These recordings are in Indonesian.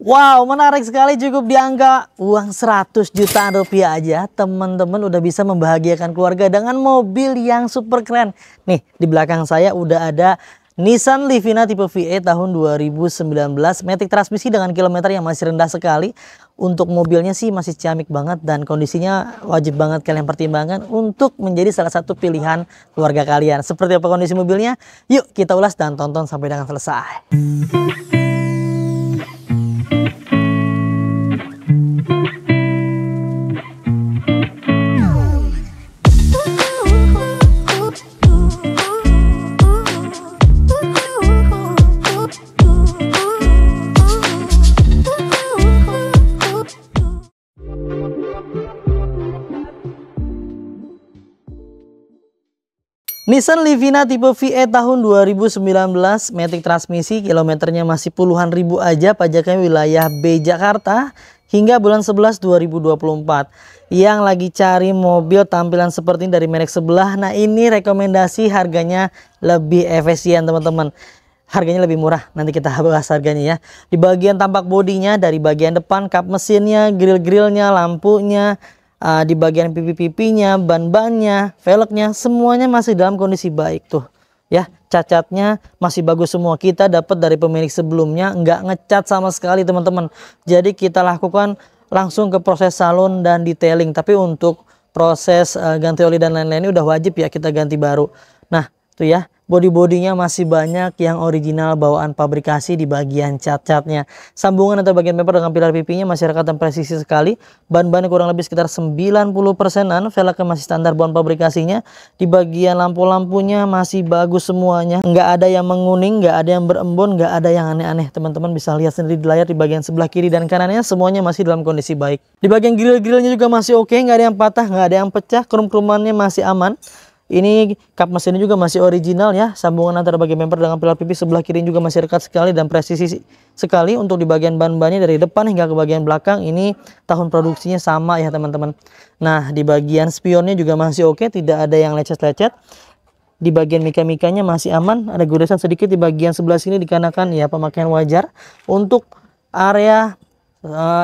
Wow, menarik sekali, cukup di angka uang 100 jutaan rupiah aja teman-teman udah bisa membahagiakan keluarga dengan mobil yang super keren. Nih, di belakang saya udah ada Nissan Livina tipe VE tahun 2019, matic transmisi dengan kilometer yang masih rendah sekali. Untuk mobilnya sih masih ciamik banget dan kondisinya wajib banget kalian pertimbangkan untuk menjadi salah satu pilihan keluarga kalian. Seperti apa kondisi mobilnya? Yuk kita ulas dan tonton sampai dengan selesai. Nissan Livina tipe VE tahun 2019, matic transmisi, kilometernya masih puluhan ribu aja, pajaknya wilayah B Jakarta hingga bulan 11 2024. Yang lagi cari mobil tampilan seperti ini dari merek sebelah, nah ini rekomendasi harganya lebih efisien teman-teman. Harganya lebih murah, nanti kita bahas harganya ya. Di bagian tampak bodinya, dari bagian depan, kap mesinnya, grill-grillnya, lampunya, di bagian pipi-pipinya, ban-bannya, velgnya, semuanya masih dalam kondisi baik tuh ya. Cacatnya masih bagus semua, kita dapat dari pemilik sebelumnya, nggak ngecat sama sekali teman-teman. Jadi kita lakukan langsung ke proses salon dan detailing, tapi untuk proses ganti oli dan lain-lain udah wajib ya kita ganti baru. Nah tuh ya, bodi-bodinya masih banyak yang original bawaan pabrikasi di bagian cat-catnya. Sambungan atau bagian bumper dengan pilar pipinya masih rekat dan presisi sekali. Ban-ban kurang lebih sekitar 90%-an. Velgnya masih standar bawaan pabrikasinya. Di bagian lampu-lampunya masih bagus semuanya. Nggak ada yang menguning, nggak ada yang berembun, nggak ada yang aneh-aneh. Teman-teman bisa lihat sendiri di layar, di bagian sebelah kiri dan kanannya semuanya masih dalam kondisi baik. Di bagian grill-grillnya juga masih oke, nggak ada yang patah, nggak ada yang pecah. Krum-krumannya masih aman. Ini kap mesinnya juga masih original ya. Sambungan antara bagian bumper dengan pilar pipi sebelah kiri juga masih rekat sekali dan presisi sekali. Untuk di bagian ban-bannya dari depan hingga ke bagian belakang ini tahun produksinya sama ya teman-teman. Nah di bagian spionnya juga masih oke, tidak ada yang lecet-lecet. Di bagian mika-mikanya masih aman, ada goresan sedikit di bagian sebelah sini dikarenakan ya pemakaian wajar. Untuk area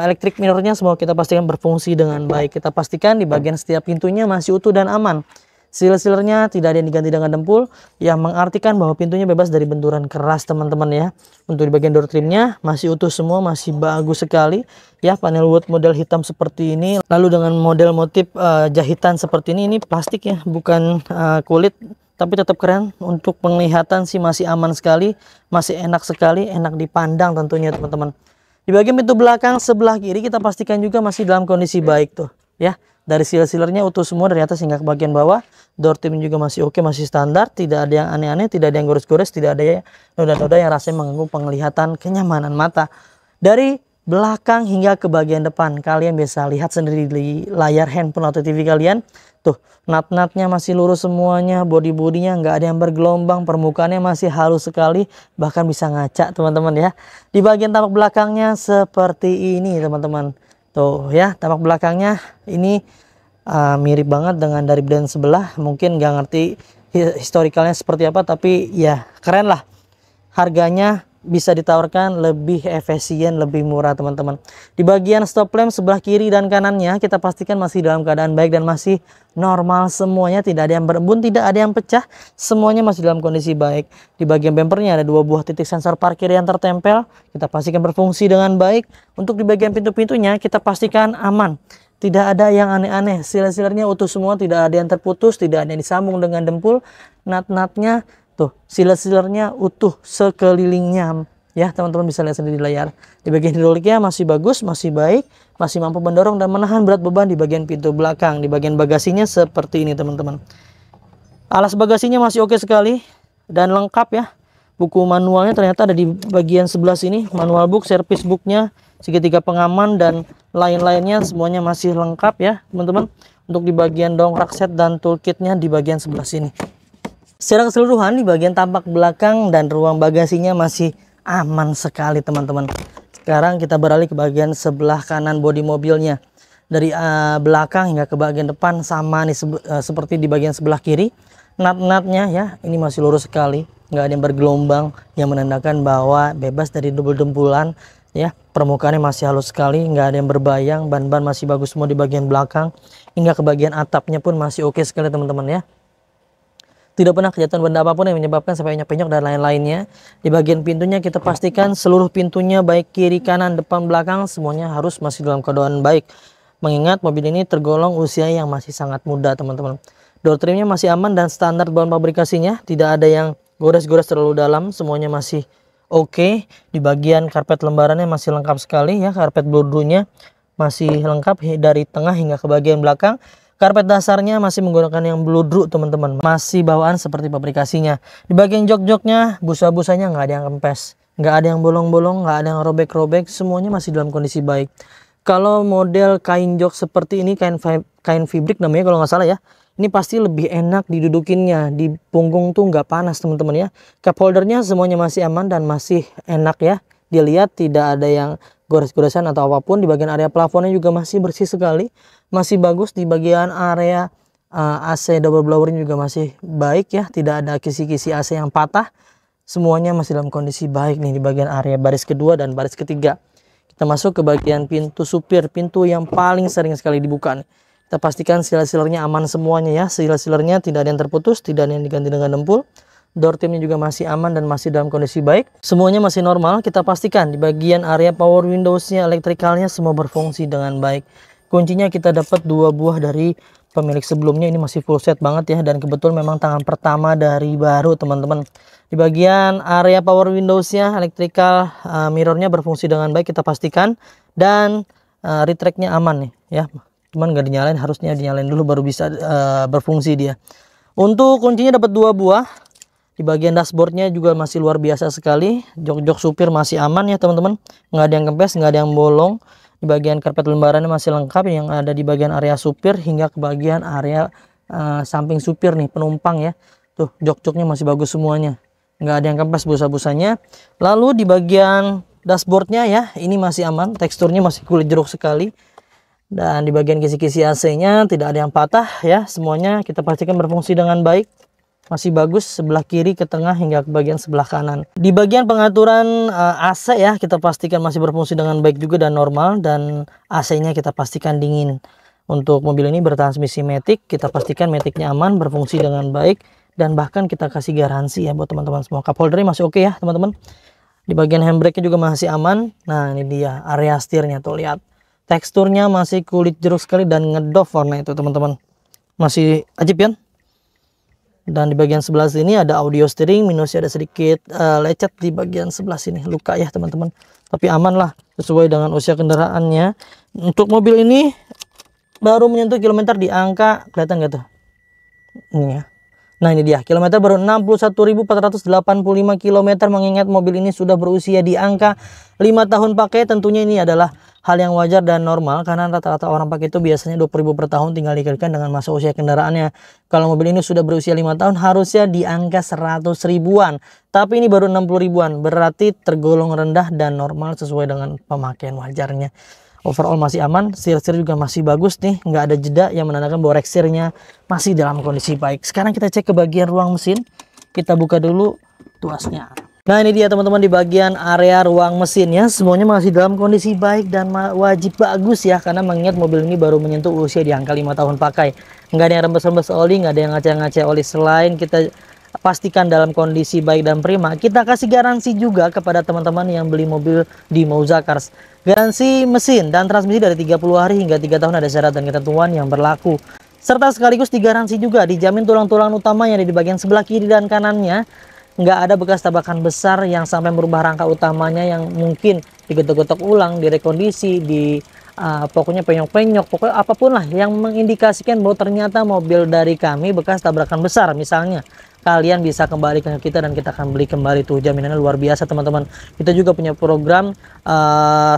elektrik mirrornya semua kita pastikan berfungsi dengan baik. Kita pastikan di bagian setiap pintunya masih utuh dan aman. Seal-sealernya tidak ada yang diganti dengan dempul, yang mengartikan bahwa pintunya bebas dari benturan keras teman-teman ya. Untuk di bagian door trimnya masih utuh semua, masih bagus sekali ya. Panel wood model hitam seperti ini, lalu dengan model motif jahitan seperti ini plastik ya, bukan kulit, tapi tetap keren. Untuk penglihatan sih masih aman sekali, masih enak sekali, enak dipandang tentunya teman-teman. Di bagian pintu belakang sebelah kiri kita pastikan juga masih dalam kondisi baik tuh ya. Dari seal-sealernya utuh semua dari atas hingga ke bagian bawah. Door trim juga masih oke, masih standar. Tidak ada yang aneh-aneh, tidak ada yang gores-gores, tidak ada noda-noda yang rasanya mengganggu penglihatan, kenyamanan mata. Dari belakang hingga ke bagian depan, kalian bisa lihat sendiri di layar handphone atau TV kalian. Tuh, nut-nutnya masih lurus semuanya, body-bodinya nggak ada yang bergelombang, permukaannya masih halus sekali, bahkan bisa ngaca teman-teman ya. Di bagian tampak belakangnya seperti ini teman-teman. Tuh ya, tampak belakangnya ini mirip banget dengan dari brand sebelah. Mungkin nggak ngerti historikalnya seperti apa, tapi ya keren lah. Harganya bisa ditawarkan lebih efisien, lebih murah teman-teman. Di bagian stop lamp sebelah kiri dan kanannya kita pastikan masih dalam keadaan baik dan masih normal semuanya. Tidak ada yang berembun, tidak ada yang pecah, semuanya masih dalam kondisi baik. Di bagian bumpernya ada 2 buah titik sensor parkir yang tertempel, kita pastikan berfungsi dengan baik. Untuk di bagian pintu-pintunya kita pastikan aman, tidak ada yang aneh-aneh. Seal-sealernya utuh semua, tidak ada yang terputus, tidak ada yang disambung dengan dempul. Nut-nutnya tuh, seal-sealernya utuh sekelilingnya ya, teman-teman bisa lihat sendiri di layar. Di bagian hidroliknya masih bagus, masih baik, masih mampu mendorong dan menahan berat beban di bagian pintu belakang. Di bagian bagasinya seperti ini teman-teman. Alas bagasinya masih oke sekali dan lengkap ya. Buku manualnya ternyata ada di bagian sebelah sini. Manual book, service booknya, segitiga pengaman dan lain-lainnya semuanya masih lengkap ya teman-teman. Untuk di bagian dongkrak set dan toolkitnya di bagian sebelah sini. Secara keseluruhan di bagian tampak belakang dan ruang bagasinya masih aman sekali teman-teman. Sekarang kita beralih ke bagian sebelah kanan bodi mobilnya. Dari belakang hingga ke bagian depan sama nih seperti di bagian sebelah kiri. Nut-nutnya ya ini masih lurus sekali, nggak ada yang bergelombang, yang menandakan bahwa bebas dari double dempulan. ya. Permukaannya masih halus sekali, nggak ada yang berbayang, ban-ban masih bagus semua di bagian belakang, hingga ke bagian atapnya pun masih oke sekali teman-teman ya. Tidak pernah kelihatan benda apapun yang menyebabkan sampai penyok dan lain-lainnya. Di bagian pintunya kita pastikan seluruh pintunya baik kiri, kanan, depan, belakang semuanya harus masih dalam keadaan baik. Mengingat mobil ini tergolong usia yang masih sangat muda teman-teman. Door trimnya masih aman dan standar bahan pabrikasinya. Tidak ada yang gores-gores terlalu dalam. Semuanya masih oke. Di bagian karpet lembarannya masih lengkap sekali ya. Karpet bordurnya masih lengkap dari tengah hingga ke bagian belakang. Karpet dasarnya masih menggunakan yang bludru teman-teman, masih bawaan seperti pabrikasinya. Di bagian jok-joknya, busa-busanya nggak ada yang kempes, nggak ada yang bolong-bolong, nggak ada yang robek-robek, semuanya masih dalam kondisi baik. Kalau model kain jok seperti ini, kain fibrik namanya kalau nggak salah ya, ini pasti lebih enak didudukinnya, di punggung tuh nggak panas teman-teman ya. Cup holdernya semuanya masih aman dan masih enak ya, dilihat tidak ada yang gores-goresan atau apapun. Di bagian area plafonnya juga masih bersih sekali, masih bagus. Di bagian area AC double blowernya juga masih baik ya, tidak ada kisi-kisi AC yang patah, semuanya masih dalam kondisi baik nih. Di bagian area baris kedua dan baris ketiga kita masuk ke bagian pintu supir, pintu yang paling sering sekali dibuka nih. Kita pastikan seal-sealernya aman semuanya ya, seal-sealernya tidak ada yang terputus, tidak ada yang diganti dengan dempul. Door trimnya juga masih aman dan masih dalam kondisi baik. Semuanya masih normal. Kita pastikan di bagian area power windowsnya, elektrikalnya semua berfungsi dengan baik. Kuncinya kita dapat 2 buah dari pemilik sebelumnya. Ini masih full set banget ya. Dan kebetulan memang tangan pertama dari baru teman-teman. Di bagian area power windowsnya, elektrikal mirrornya berfungsi dengan baik. Kita pastikan. Dan retract-nya aman nih ya. Cuman nggak dinyalain, harusnya dinyalain dulu baru bisa berfungsi dia. Untuk kuncinya dapat 2 buah. Di bagian dashboardnya juga masih luar biasa sekali. Jok-jok supir masih aman ya teman-teman. Nggak ada yang kempes, nggak ada yang bolong. Di bagian karpet lembarannya masih lengkap. Yang ada di bagian area supir hingga ke bagian area samping supir nih, penumpang ya. Tuh jok-joknya masih bagus semuanya. Nggak ada yang kempes busa-busanya. Lalu di bagian dashboardnya ya, ini masih aman. Teksturnya masih kulit jeruk sekali. Dan di bagian kisi-kisi AC-nya tidak ada yang patah ya. Semuanya kita pastikan berfungsi dengan baik. Masih bagus sebelah kiri ke tengah hingga ke bagian sebelah kanan. Di bagian pengaturan AC ya, kita pastikan masih berfungsi dengan baik juga dan normal. Dan AC-nya kita pastikan dingin. Untuk mobil ini bertransmisi matic, kita pastikan maticnya aman, berfungsi dengan baik. Dan bahkan kita kasih garansi ya buat teman-teman semua. Cup holdernya masih oke ya teman-teman. Di bagian handbrake-nya juga masih aman. Nah ini dia area setirnya tuh, lihat. Teksturnya masih kulit jeruk sekali dan ngedoff warna itu teman-teman. Masih ajib ya. Dan di bagian sebelah sini ada audio steering, minusnya ada sedikit lecet di bagian sebelah sini, luka ya teman-teman. Tapi aman lah, sesuai dengan usia kendaraannya. Untuk mobil ini baru menyentuh kilometer di angka, kelihatan nggak tuh? Ini ya. Nah ini dia, kilometer baru 61.485 km, mengingat mobil ini sudah berusia di angka 5 tahun pakai. Tentunya ini adalah hal yang wajar dan normal, karena rata-rata orang pakai itu biasanya 20.000 per tahun, tinggal dikalikan dengan masa usia kendaraannya. Kalau mobil ini sudah berusia 5 tahun harusnya di angka 100 ribuan, tapi ini baru 60 ribuan, berarti tergolong rendah dan normal sesuai dengan pemakaian wajarnya. Overall masih aman, setir juga masih bagus nih, nggak ada jeda yang menandakan bahwa reksirnya masih dalam kondisi baik. Sekarang kita cek ke bagian ruang mesin, kita buka dulu tuasnya. Nah ini dia teman-teman, di bagian area ruang mesinnya semuanya masih dalam kondisi baik dan wajib bagus ya, karena mengingat mobil ini baru menyentuh usia di angka 5 tahun pakai. Nggak ada yang rembes-rembes oli, nggak ada yang ngacak-ngacak oli. Selain kita pastikan dalam kondisi baik dan prima, kita kasih garansi juga kepada teman-teman yang beli mobil di Mouza Cars. Garansi mesin dan transmisi dari 30 hari hingga 3 tahun, ada syarat dan ketentuan yang berlaku. Serta sekaligus digaransi juga dijamin tulang-tulang utama yang ada di bagian sebelah kiri dan kanannya nggak ada bekas tabakan besar yang sampai merubah rangka utamanya, yang mungkin digetok-getok ulang, direkondisi, pokoknya penyok-penyok, pokoknya apapun lah yang mengindikasikan bahwa ternyata mobil dari kami bekas tabrakan besar misalnya. Kalian bisa kembali ke kita dan kita akan beli kembali tuh, jaminannya luar biasa teman-teman. Kita juga punya program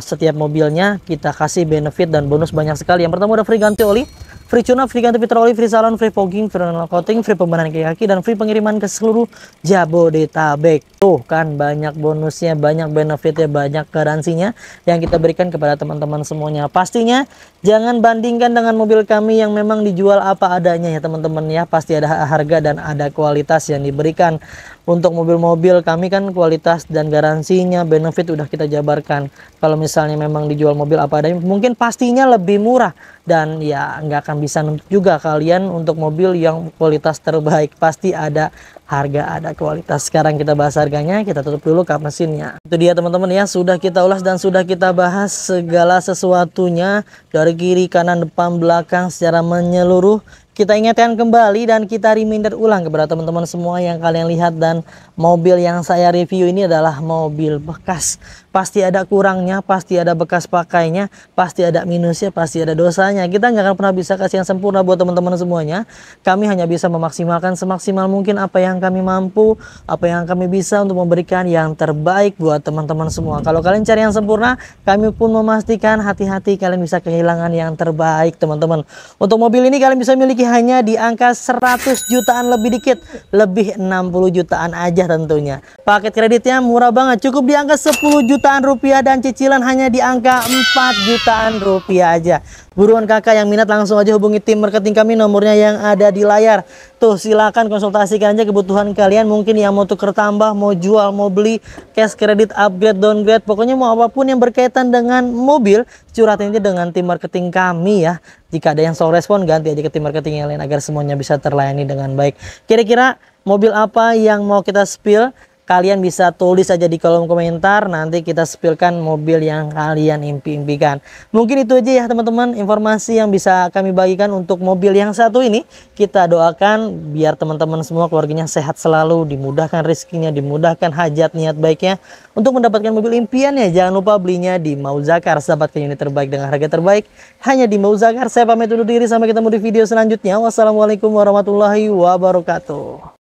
setiap mobilnya kita kasih benefit dan bonus banyak sekali. Yang pertama udah free ganti oli, free tune-up, free ganti fitur oli, free salon, free fogging, free renal coating, free pembenahan kaki dan free pengiriman ke seluruh Jabodetabek. Tuh kan banyak bonusnya, banyak benefitnya, banyak garansinya yang kita berikan kepada teman-teman semuanya. Pastinya jangan bandingkan dengan mobil kami yang memang dijual apa adanya ya teman-teman ya. Pasti ada harga dan ada kualitas yang diberikan. Untuk mobil-mobil kami kan kualitas dan garansinya, benefit udah kita jabarkan. Kalau misalnya memang dijual mobil apa adanya, mungkin pastinya lebih murah. Dan ya nggak akan bisa nuntut juga kalian untuk mobil yang kualitas terbaik. Pasti ada harga, ada kualitas. Sekarang kita bahas harganya, kita tutup dulu kap mesinnya. Itu dia teman-teman ya, sudah kita ulas dan sudah kita bahas segala sesuatunya dari kiri, kanan, depan, belakang secara menyeluruh. Kita ingatkan kembali dan kita reminder ulang kepada teman-teman semua yang kalian lihat dan mobil yang saya review ini adalah mobil bekas. Pasti ada kurangnya, pasti ada bekas pakainya, pasti ada minusnya, pasti ada dosanya. Kita nggak akan pernah bisa kasih yang sempurna buat teman-teman semuanya. Kami hanya bisa memaksimalkan semaksimal mungkin apa yang kami mampu, apa yang kami bisa untuk memberikan yang terbaik buat teman-teman semua. Kalau kalian cari yang sempurna, kami pun memastikan hati-hati kalian bisa kehilangan yang terbaik teman-teman. Untuk mobil ini kalian bisa miliki hanya di angka 100 jutaan lebih dikit, lebih 60 jutaan aja tentunya. Paket kreditnya murah banget, cukup di angka 10 jutaan rupiah dan cicilan hanya di angka 4 jutaan rupiah aja. Buruan kakak yang minat langsung aja hubungi tim marketing kami, nomornya yang ada di layar. Tuh silakan konsultasikan aja kebutuhan kalian, mungkin yang mau tuker tambah, mau jual, mau beli, cash kredit, upgrade, downgrade, pokoknya mau apapun yang berkaitan dengan mobil, curhatin aja dengan tim marketing kami ya. Jika ada yang slow respon, ganti aja ke tim marketing yang lain agar semuanya bisa terlayani dengan baik. Kira-kira mobil apa yang mau kita spill? Kalian bisa tulis aja di kolom komentar, nanti kita spillkan mobil yang kalian impi-impikan. Mungkin itu aja ya teman-teman informasi yang bisa kami bagikan untuk mobil yang satu ini. Kita doakan biar teman-teman semua keluarganya sehat selalu, dimudahkan rezekinya, dimudahkan hajat niat baiknya untuk mendapatkan mobil impiannya. Jangan lupa belinya di Mauzakar, dapatkan unit terbaik dengan harga terbaik hanya di Mauzakar. Saya pamit undur diri, sampai ketemu di video selanjutnya. Wassalamualaikum warahmatullahi wabarakatuh.